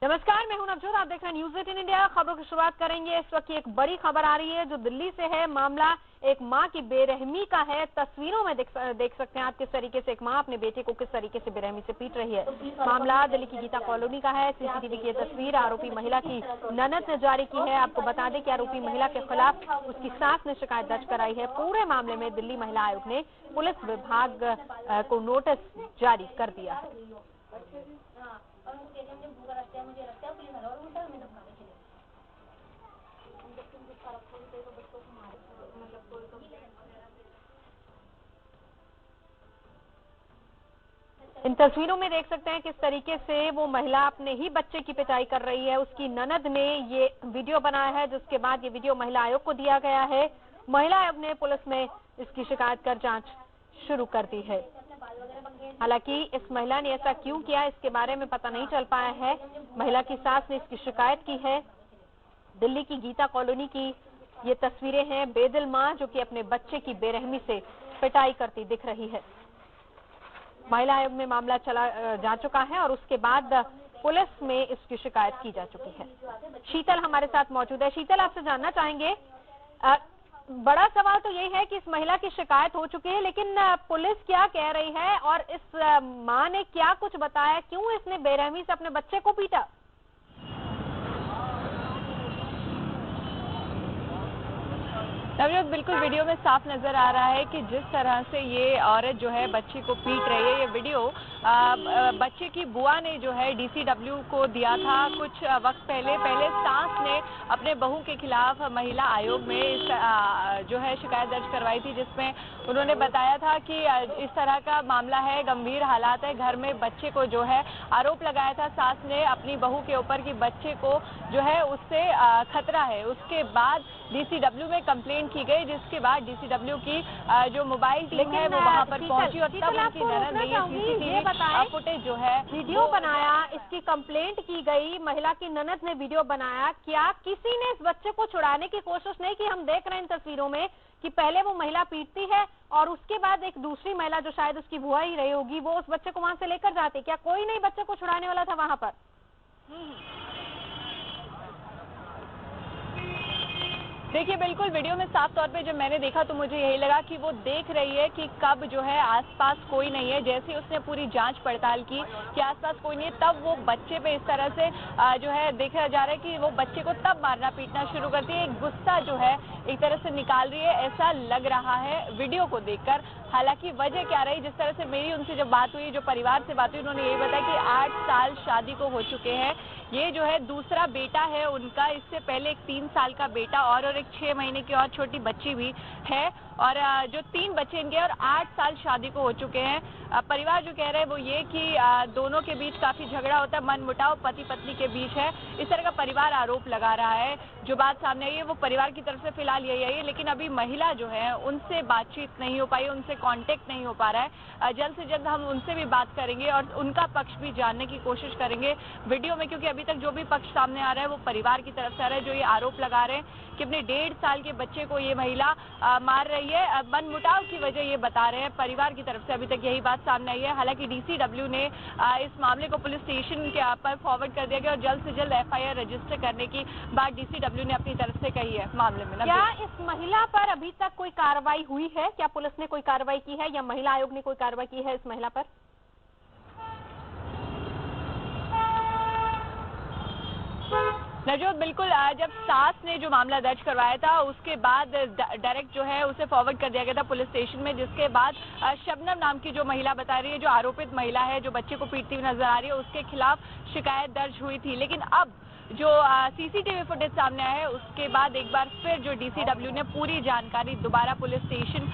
नमस्कार, मैं हूं नवजोत। आप देख रहे हैं न्यूज़ 18 इंडिया। खबरों की शुरुआत करेंगे। इस वक्त की एक बड़ी खबर आ रही है जो दिल्ली से है। मामला एक मां की बेरहमी का है। तस्वीरों में देख सकते हैं आप किस तरीके से एक मां अपने बेटे को किस तरीके से बेरहमी से पीट रही है। मामला दिल्ली की गीता कॉलोनी का है। सीसीटीवी की यह तस्वीर आरोपी महिला की ननद ने जारी की है। आपको बता दें कि आरोपी महिला के खिलाफ उसकी सास ने शिकायत दर्ज कराई है। पूरे मामले में दिल्ली महिला आयोग ने पुलिस विभाग को नोटिस जारी कर दिया है। इन तस्वीरों में देख सकते हैं किस तरीके से वो महिला अपने ही बच्चे की पिटाई कर रही है। उसकी ननद ने ये वीडियो बनाया है, जिसके बाद ये वीडियो महिला आयोग को दिया गया है। महिला आयोग ने पुलिस में इसकी शिकायत कर जांच शुरू कर दी है। हालांकि इस महिला ने ऐसा क्यों किया, इसके बारे में पता नहीं चल पाया है। महिला की सास ने इसकी शिकायत की है। दिल्ली की गीता कॉलोनी की ये तस्वीरें हैं। बेदिल मां जो कि अपने बच्चे की बेरहमी से पिटाई करती दिख रही है। महिला आयोग में मामला चला जा चुका है और उसके बाद पुलिस में इसकी शिकायत की जा चुकी है। शीतल हमारे साथ मौजूद है। शीतल, आपसे जानना चाहेंगे, बड़ा सवाल तो यही है कि इस महिला की शिकायत हो चुकी है, लेकिन पुलिस क्या कह रही है और इस मां ने क्या कुछ बताया, क्यों इसने बेरहमी से अपने बच्चे को पीटा? नवजोत, बिल्कुल वीडियो में साफ नजर आ रहा है कि जिस तरह से ये औरत जो है बच्चे को पीट रही है। ये वीडियो बच्चे की बुआ ने जो है डीसीडब्ल्यू को दिया था कुछ वक्त पहले। सास ने अपने बहू के खिलाफ महिला आयोग में जो है शिकायत दर्ज करवाई थी, जिसमें उन्होंने बताया था कि इस तरह का मामला है, गंभीर हालात है घर में। बच्चे को जो है आरोप लगाया था सास ने अपनी बहू के ऊपर कि बच्चे को जो है उससे खतरा है। उसके बाद डीसीडब्ल्यू में कंप्लेंट की गई, जिसके बाद डीसीडब्ल्यू की जो मोबाइल टीम है वो वहां पर पहुंची और तब उनकी ननद ने सीसीटीवी फुटेज जो है वीडियो बनाया। इसकी कंप्लेंट की गई, महिला की ननद ने वीडियो बनाया। क्या किसी ने इस बच्चे को छुड़ाने की कोशिश नहीं की? हम देख रहे हैं इन तस्वीरों में कि पहले वो महिला पीटती है और उसके बाद एक दूसरी महिला जो शायद उसकी बुआ ही रही होगी, वो उस बच्चे को वहां से लेकर जाती। क्या कोई नहीं बच्चे को छुड़ाने वाला था वहां पर? देखिए, बिल्कुल वीडियो में साफ तौर पे जब मैंने देखा तो मुझे यही लगा कि वो देख रही है कि कब जो है आसपास कोई नहीं है। जैसे ही उसने पूरी जांच पड़ताल की कि आसपास कोई नहीं है, तब वो बच्चे पे इस तरह से जो है देखा जा रहा है कि वो बच्चे को तब मारना पीटना शुरू करती है। एक गुस्सा जो है एक तरह से निकाल रही है, ऐसा लग रहा है वीडियो को देखकर। हालांकि वजह क्या रही, जिस तरह से मेरी उनसे जब बात हुई, जो परिवार से बात हुई, उन्होंने यही बताया कि 8 साल शादी को हो चुके हैं। ये जो है दूसरा बेटा है उनका। इससे पहले एक 3 साल का बेटा और एक 6 महीने की और छोटी बच्ची भी है, और जो 3 बच्चे इनके और 8 साल शादी को हो चुके हैं। परिवार जो कह रहे हैं वो ये कि दोनों के बीच काफी झगड़ा होता है, मनमुटाव पति पत्नी के बीच है, इस तरह का परिवार आरोप लगा रहा है। जो बात सामने आई है वो परिवार की तरफ से फिलहाल यही आई है, लेकिन अभी महिला जो है उनसे बातचीत नहीं हो पाई, उनसे कांटेक्ट नहीं हो पा रहा है। जल्द से जल्द हम उनसे भी बात करेंगे और उनका पक्ष भी जानने की कोशिश करेंगे वीडियो में, क्योंकि अभी तक जो भी पक्ष सामने आ रहा है वो परिवार की तरफ से आ रहा है, जो ये आरोप लगा रहे हैं कि अपने 1.5 साल के बच्चे को ये महिला मार रही है। मनमुटाव की वजह ये बता रहे हैं परिवार की तरफ से, अभी तक यही बात सामने आई है। हालांकि डीसीडब्ल्यू ने इस मामले को पुलिस स्टेशन के पर फॉरवर्ड कर दिया गया और जल्द से जल्द एफआईआर रजिस्टर करने की बात डीसीडब्ल्यू ने अपनी तरफ से कही है मामले में। क्या इस महिला पर अभी तक कोई कार्रवाई हुई है? क्या पुलिस ने कोई कार्रवाई की है या महिला आयोग ने कोई कार्रवाई की है इस महिला पर? नवजोत, बिल्कुल जब सास ने जो मामला दर्ज करवाया था उसके बाद डायरेक्ट जो है उसे फॉरवर्ड कर दिया गया था पुलिस स्टेशन में, जिसके बाद शबनम नाम की जो महिला बता रही है, जो आरोपित महिला है, जो बच्चे को पीटती हुई नजर आ रही है, उसके खिलाफ शिकायत दर्ज हुई थी। लेकिन अब जो सीसीटीवी फुटेज सामने आया है उसके बाद एक बार फिर जो डीसीडब्ल्यू ने पूरी जानकारी दोबारा पुलिस स्टेशन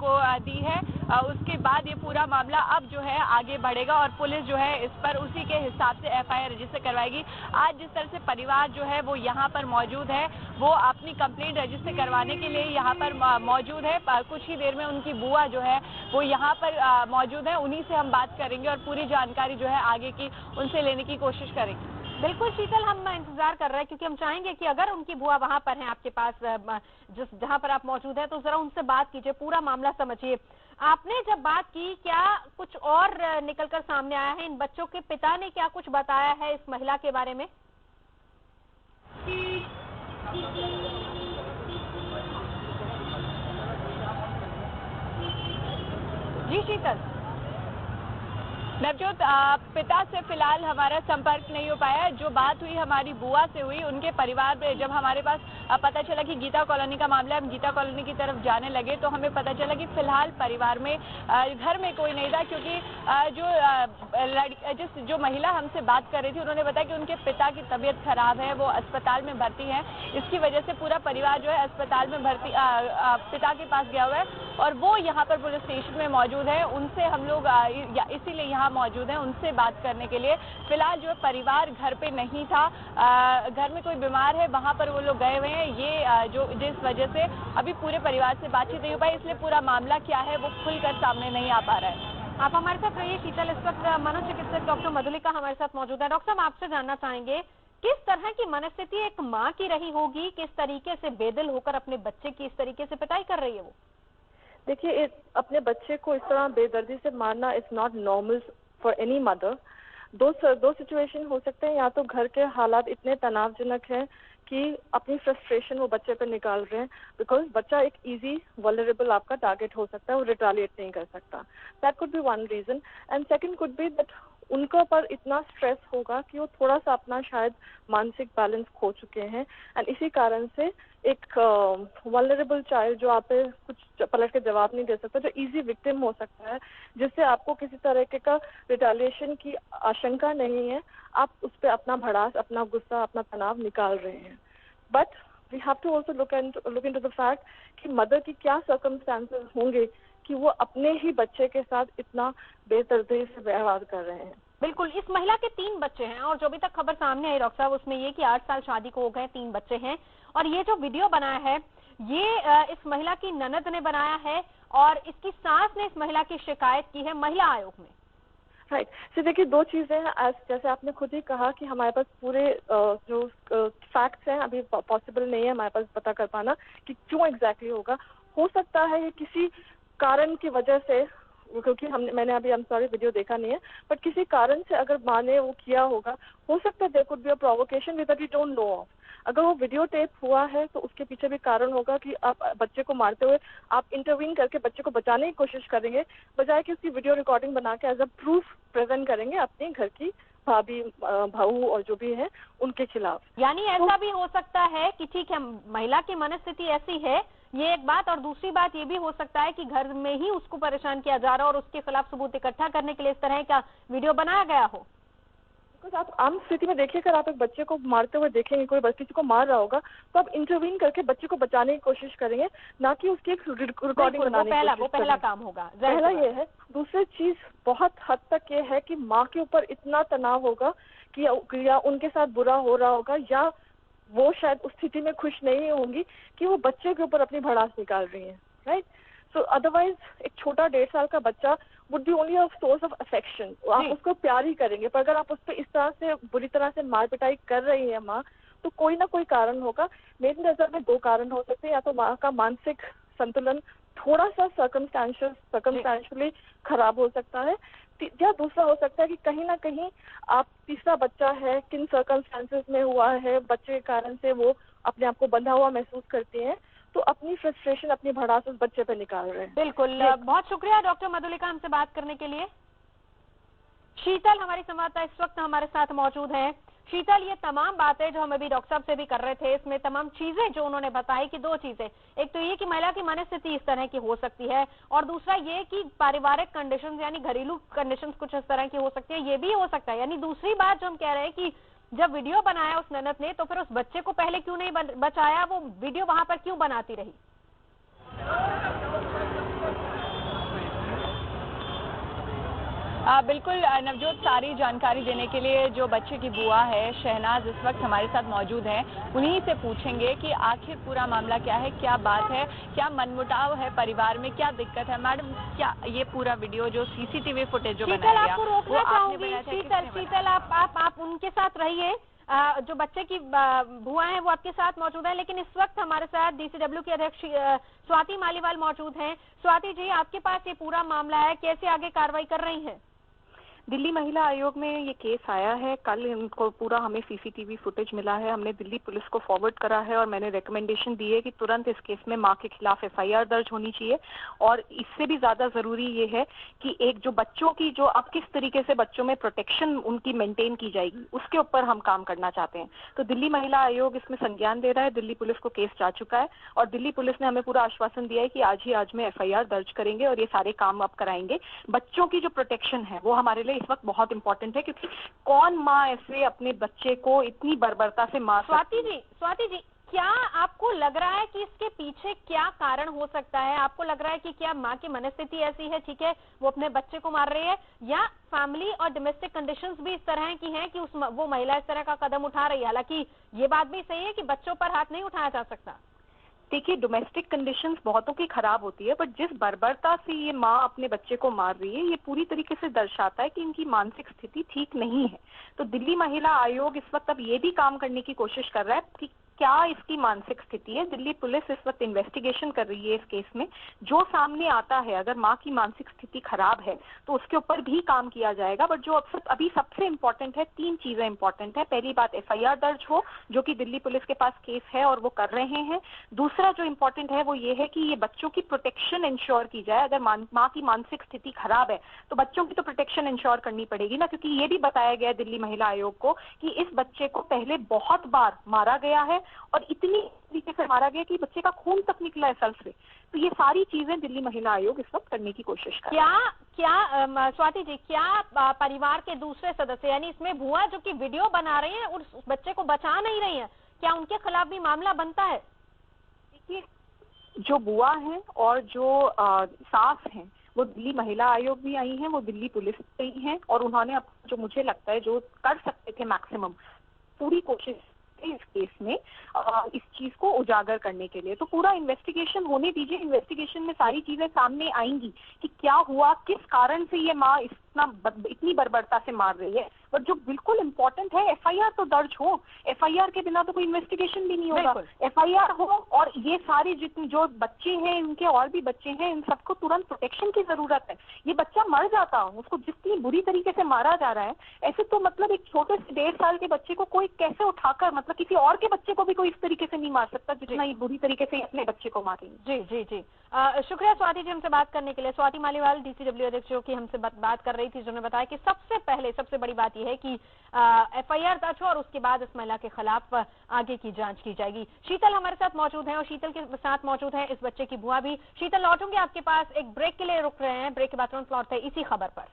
को दी है, उसके बाद ये पूरा मामला अब जो है आगे बढ़ेगा और पुलिस जो है इस पर उसी के हिसाब से एफआईआर रजिस्टर करवाएगी। आज जिस तरह से परिवार जो है वो यहाँ पर मौजूद है, वो अपनी कंप्लेंट रजिस्टर करवाने के लिए यहाँ पर मौजूद है। कुछ ही देर में उनकी बुआ जो है वो यहाँ पर मौजूद है, उन्हीं से हम बात करेंगे और पूरी जानकारी जो है आगे की उनसे लेने की कोशिश करेंगे। बिल्कुल शीतल, हम इंतजार कर रहे हैं क्योंकि हम चाहेंगे कि अगर उनकी बुआ वहां पर है आपके पास, जहां पर आप मौजूद हैं, तो जरा उनसे बात कीजिए, पूरा मामला समझिए। आपने जब बात की, क्या कुछ और निकलकर सामने आया है? इन बच्चों के पिता ने क्या कुछ बताया है इस महिला के बारे में? जी शीतल। नवजोत, पिता से फिलहाल हमारा संपर्क नहीं हो पाया। जो बात हुई हमारी बुआ से हुई, उनके परिवार में जब हमारे पास पता चला कि गीता कॉलोनी का मामला है, हम गीता कॉलोनी की तरफ जाने लगे तो हमें पता चला कि फिलहाल परिवार में घर में कोई नहीं था, क्योंकि जो महिला हमसे बात कर रही थी उन्होंने बताया कि उनके पिता की तबीयत खराब है, वो अस्पताल में भर्ती है। इसकी वजह से पूरा परिवार जो है अस्पताल में भर्ती पिता के पास गया हुआ है और वो यहाँ पर पुलिस स्टेशन में मौजूद है। उनसे हम लोग इसीलिए यहाँ मौजूद हैं उनसे बात करने के लिए। फिलहाल जो परिवार घर पे नहीं था, घर में कोई बीमार है वहां पर वो लोग गए हुए हैं। ये जिस वजह से अभी पूरे परिवार से बातचीत नहीं हो पाई, इसलिए पूरा मामला क्या है वो खुलकर सामने नहीं आ पा रहा है। आप हमारे साथ रहिए शीतल। इस वक्त मनोचिकित्सक डॉक्टर मधुलिका हमारे साथ मौजूद है। डॉक्टर साहब, आपसे जानना चाहेंगे किस तरह की मनस्थिति एक माँ की रही होगी, किस तरीके से बेदिल होकर अपने बच्चे की इस तरीके से पिटाई कर रही है वो? देखिए, अपने बच्चे को इस तरह बेदर्दी से मारना is not normal for any mother. दो सिचुएशन हो सकते हैं, या तो घर के हालात इतने तनावजनक हैं कि अपनी फ्रस्ट्रेशन वो बच्चे पर निकाल रहे हैं, बिकॉज बच्चा एक इजी वल्नरेबल आपका टारगेट हो सकता है, वो रिटेलिएट नहीं कर सकता। That could be one reason. And second could be that उनका पर इतना स्ट्रेस होगा कि वो थोड़ा सा अपना शायद मानसिक बैलेंस खो चुके हैं, एंड इसी कारण से एक वल्नरेबल चाइल्ड जो आप पे कुछ पलट के जवाब नहीं दे सकता, जो इजी विक्टिम हो सकता है, जिससे आपको किसी तरह का रिटेलिएशन की आशंका नहीं है, आप उस पर अपना भड़ास, अपना गुस्सा, अपना तनाव निकाल रहे हैं। But we have to also look into the fact कि मदर की क्या सर्कमस्टांसेस होंगे कि वो अपने ही बच्चे के साथ इतना बेदर्दी से व्यवहार कर रहे हैं। बिल्कुल। इस महिला के 3 बच्चे हैं और जो अभी तक खबर सामने आई डॉक्टर साहब, उसमें ये कि 8 साल शादी को हो गए, 3 बच्चे हैं। और ये जो वीडियो बनाया है ये इस महिला की ननद ने बनाया है और इसकी सास ने इस महिला की शिकायत की है महिला आयोग में। राइट। तो देखिए, 2 चीजें हैं। जैसे आपने खुद ही कहा कि हमारे पास पूरे जो फैक्ट्स हैं अभी पॉसिबल नहीं है हमारे पास पता कर पाना कि क्यों एग्जैक्टली होगा। हो सकता है ये किसी कारण की वजह से, क्योंकि मैंने अभी वीडियो देखा नहीं है, बट किसी कारण से अगर माँ ने वो किया होगा, हो सकता है there could be a provocation with that we don't know of. अगर वो वीडियो टेप हुआ है तो उसके पीछे भी कारण होगा कि आप बच्चे को मारते हुए आप इंटरवीन करके बच्चे को बचाने की कोशिश करेंगे, बजाय कि उसकी वीडियो रिकॉर्डिंग बना के एज अ प्रूफ प्रेजेंट करेंगे अपने घर की भाभी, भाऊ और जो भी है उनके खिलाफ। यानी ऐसा भी हो सकता है कि ठीक है, महिला की मनस्थिति ऐसी है, ये एक बात, और दूसरी बात ये भी हो सकता है कि घर में ही उसको परेशान किया जा रहा है और उसके खिलाफ सबूत इकट्ठा करने के लिए इस तरह का वीडियो बनाया गया हो। आप आम स्थिति में देखिए, अगर आप एक बच्चे को मारते हुए देखेंगे, कोई किसी को मार रहा होगा, तो आप इंटरवीन करके बच्चे को बचाने की कोशिश करेंगे, ना कि उसकी एक रिकॉर्डिंग बनाने की कोशिश करेंगे। वो पहला काम होगा। पहला ये है। दूसरी चीज बहुत हद तक ये है कि माँ के ऊपर इतना तनाव होगा कि या उनके साथ बुरा हो रहा होगा, या वो शायद उस स्थिति में खुश नहीं होंगी कि वो बच्चे के ऊपर अपनी भड़ास निकाल रही है। राइट। सो अदरवाइज एक छोटा 1.5 साल का बच्चा would be only a source of affection, आप उसको प्यार ही करेंगे, पर अगर आप उस पर इस तरह से बुरी तरह से मार पिटाई कर रही है माँ, तो कोई ना कोई कारण होगा। मेरी नजर में 2 कारण हो सकते हैं, या तो माँ का मानसिक संतुलन थोड़ा सा सर्कमस्टेंशियली खराब हो सकता है, या दूसरा हो सकता है कि कहीं ना कहीं आप तीसरा बच्चा है, किन सर्कमस्टेंसेस में हुआ है, बच्चे के कारण से वो अपने आप को बंधा हुआ महसूस करती हैं, तो अपनी फ्रस्ट्रेशन, अपनी भड़ास उस बच्चे पे निकाल रहे हैं। बिल्कुल। बहुत शुक्रिया डॉक्टर मधुलिका हमसे बात करने के लिए। शीतल हमारी संवाददाता इस वक्त हमारे साथ मौजूद है। शीतल, ये तमाम बातें जो हम अभी डॉक्टर साहब से भी कर रहे थे, इसमें तमाम चीजें जो उन्होंने बताई कि 2 चीजें, एक तो ये कि महिला की मनस्थिति इस तरह की हो सकती है, और दूसरा ये कि पारिवारिक कंडीशंस यानी घरेलू कंडीशंस कुछ इस तरह की हो सकती है, ये भी हो सकता है। यानी दूसरी बात जो हम कह रहे हैं कि जब वीडियो बनाया उस ननद ने, तो फिर उस बच्चे को पहले क्यों नहीं बचाया, वो वीडियो वहां पर क्यों बनाती रही? बिल्कुल नवजोत, सारी जानकारी देने के लिए जो बच्चे की बुआ है शहनाज इस वक्त हमारे साथ मौजूद हैं, उन्हीं से पूछेंगे कि आखिर पूरा मामला क्या है, क्या बात है, क्या मनमुटाव है परिवार में, क्या दिक्कत है। मैडम, क्या ये पूरा वीडियो जो सीसीटीवी फुटेज जो बनाया गया, आपको रोकना चाहूंगी। शीतल आप उनके साथ रहिए। जो बच्चे की बुआ है वो आपके साथ मौजूद है, लेकिन इस वक्त हमारे साथ डीसीडब्ल्यू की अध्यक्ष स्वाति मालीवाल मौजूद हैं। स्वाति जी, आपके पास ये पूरा मामला है, कैसे आगे कार्रवाई कर रही है? दिल्ली महिला आयोग में ये केस आया है। कल इनको पूरा हमें सीसीटीवी फुटेज मिला है, हमने दिल्ली पुलिस को फॉरवर्ड करा है और मैंने रिकमेंडेशन दी है कि तुरंत इस केस में मां के खिलाफ एफआईआर दर्ज होनी चाहिए। और इससे भी ज्यादा जरूरी ये है कि एक जो बच्चों की जो अब किस तरीके से बच्चों में प्रोटेक्शन उनकी मेंटेन की जाएगी, उसके ऊपर हम काम करना चाहते हैं। तो दिल्ली महिला आयोग इसमें संज्ञान दे रहा है, दिल्ली पुलिस को केस जा चुका है और दिल्ली पुलिस ने हमें पूरा आश्वासन दिया है कि आज में एफआईआर दर्ज करेंगे और ये सारे काम अब कराएंगे। बच्चों की जो प्रोटेक्शन है वो हमारे लिए इस वक्त बहुत इंपॉर्टेंट है, क्योंकि कौन माँ ऐसे अपने बच्चे को इतनी बर्बरता से मार सकती है। स्वाति जी, क्या आपको लग रहा है कि इसके पीछे क्या कारण हो सकता है? आपको लग रहा है कि क्या माँ की मनस्थिति ऐसी है, ठीक है, वो अपने बच्चे को मार रही है, या फैमिली और डोमेस्टिक कंडीशंस भी इस तरह की हैं कि वो महिला इस तरह का कदम उठा रही है? हालांकि ये बात भी सही है कि बच्चों पर हाथ नहीं उठाया जा सकता। देखिए, डोमेस्टिक कंडीशंस बहुतों की खराब होती है, बट जिस बर्बरता से ये माँ अपने बच्चे को मार रही है, ये पूरी तरीके से दर्शाता है कि इनकी मानसिक स्थिति ठीक नहीं है। तो दिल्ली महिला आयोग इस वक्त अब ये भी काम करने की कोशिश कर रहा है कि क्या इसकी मानसिक स्थिति है। दिल्ली पुलिस इस वक्त इन्वेस्टिगेशन कर रही है इस केस में। जो सामने आता है, अगर माँ की मानसिक स्थिति खराब है तो उसके ऊपर भी काम किया जाएगा। बट जो अभी सबसे इम्पोर्टेंट है, 3 चीजें इंपॉर्टेंट है। पहली बात, एफआईआर दर्ज हो, जो कि दिल्ली पुलिस के पास केस है और वो कर रहे हैं। दूसरा जो इम्पोर्टेंट है वो ये है कि ये बच्चों की प्रोटेक्शन इंश्योर की जाए। अगर माँ की मानसिक स्थिति खराब है तो बच्चों की तो प्रोटेक्शन इंश्योर करनी पड़ेगी ना, क्योंकि ये भी बताया गया दिल्ली महिला आयोग को कि इस बच्चे को पहले बहुत बार मारा गया है और इतनी तरीके से मारा गया कि बच्चे का खून तक निकला है सर से। तो ये सारी चीजें दिल्ली महिला आयोग इस वक्त करने की कोशिश कर रहा है। क्या स्वाति जी, क्या परिवार के दूसरे सदस्य, यानी इसमें बुआ जो कि वीडियो बना रही है और उस बच्चे को बचा नहीं रही है, क्या उनके खिलाफ भी मामला बनता है? देखिए, जो बुआ है और जो सास हैं, वो दिल्ली महिला आयोग भी आई हैं, वो दिल्ली पुलिस भी हैं और उन्होंने जो मुझे लगता है जो कर सकते थे मैक्सिमम, पूरी कोशिश इस केस में इस चीज को उजागर करने के लिए। तो पूरा इन्वेस्टिगेशन होने दीजिए, इन्वेस्टिगेशन में सारी चीजें सामने आएंगी कि क्या हुआ, किस कारण से ये माँ इतनी बर्बरता से मार रही है। बट जो बिल्कुल इम्पोर्टेंट है, एफआईआर तो दर्ज हो। एफआईआर के बिना तो कोई इन्वेस्टिगेशन भी नहीं होगा। एफआईआर हो और ये सारे जितने जो बच्चे हैं, उनके और भी बच्चे हैं, इन सबको तुरंत प्रोटेक्शन की जरूरत है। ये बच्चा मर जाता, उसको जितनी बुरी तरीके से मारा जा रहा है, ऐसे तो मतलब एक छोटे से 1.5 साल के बच्चे को कोई कैसे उठाकर, मतलब किसी और के बच्चे को भी कोई इस तरीके से नहीं मार सकता जितना ये बुरी तरीके से अपने बच्चे को मारेंगे। जी जी जी, शुक्रिया स्वाति जी हमसे बात करने के लिए। स्वाति मालीवाल डीसीडब्ल्यू अध्यक्ष जो कि हमसे बात कर रही थी, जिन्होंने बताया कि सबसे बड़ी बात यह है कि एफआईआर दर्ज हो और उसके बाद इस महिला के खिलाफ आगे की जांच की जाएगी। शीतल हमारे साथ मौजूद हैं और शीतल के साथ मौजूद है इस बच्चे की बुआ भी। शीतल, लौटूंगी आपके पास, एक ब्रेक के लिए रुक रहे हैं, ब्रेक के बाद तुरंत लौटते हैं इसी खबर पर।